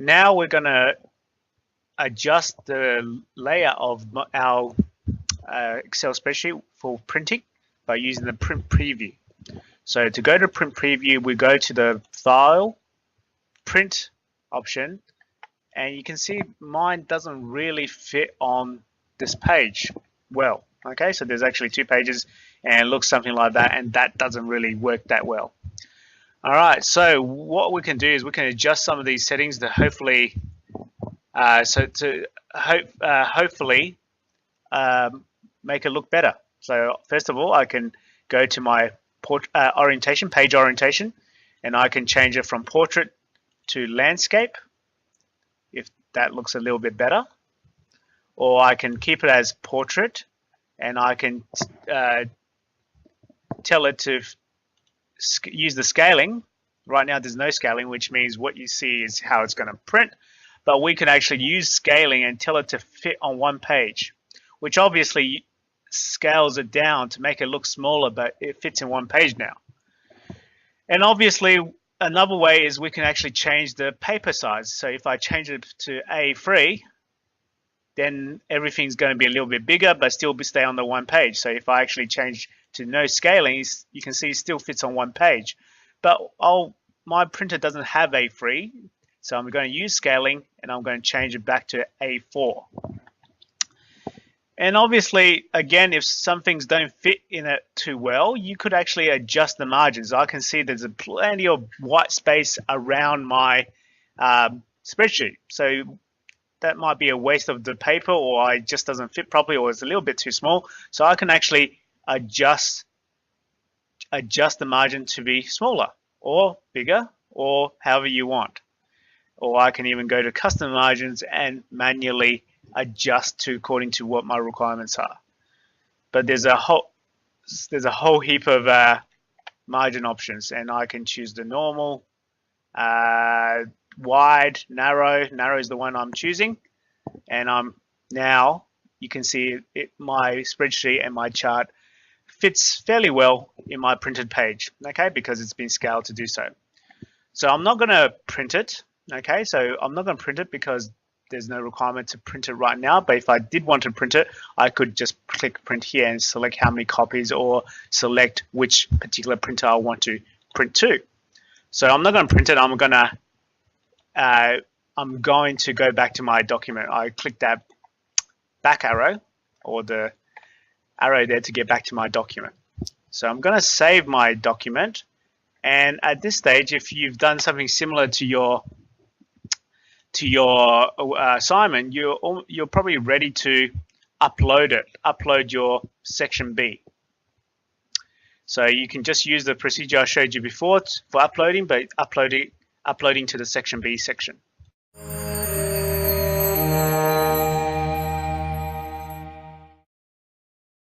now we're going to adjust the layer of our Excel spreadsheet for printing by using the print preview. So to go to print preview, we go to the file, print option, and you can see mine doesn't really fit on this page well. Okay, so there's actually 2 pages and it looks something like that, and that doesn't really work that well. All right, so what we can do is we can adjust some of these settings to hopefully hopefully make it look better. So first of all, I can go to my page orientation, and I can change it from portrait to landscape if that looks a little bit better, or I can keep it as portrait, and I can tell it to use the scaling. Right now there's no scaling, which means what you see is how it's going to print, but we can actually use scaling and tell it to fit on 1 page, which obviously scales it down to make it look smaller, but it fits in 1 page now. And obviously another way is we can actually change the paper size. So if I change it to A3, then everything's going to be a little bit bigger, but still stay on the 1 page. So if I actually change to no scaling, you can see it still fits on 1 page. But my printer doesn't have A3, so I'm going to use scaling, and I'm going to change it back to A4. And obviously, again, if some things don't fit in it too well, you could actually adjust the margins. I can see there's plenty of white space around my spreadsheet. So that might be a waste of the paper, or it just doesn't fit properly, or it's a little bit too small. So I can actually adjust the margin to be smaller or bigger, or however you want. Or I can even go to custom margins and manually adjust to according to what my requirements are. But there's a whole heap of margin options, and I can choose the normal, wide, narrow. Narrow is the one I'm choosing, and now you can see my spreadsheet and my chart fits fairly well in my printed page, okay, because it's been scaled to do so. So I'm not going to print it, okay, so I'm not going to print it because there's no requirement to print it right now. But if I did want to print it, I could just click print here and select how many copies, or select which particular printer I want to print to. So I'm not going to print it. I'm going to go back to my document. I click that back arrow, or the arrow there, to get back to my document. So I'm going to save my document, and at this stage, if you've done something similar to your assignment, you're probably ready to upload your section B. So you can just use the procedure I showed you before for uploading, but uploading to the section B section.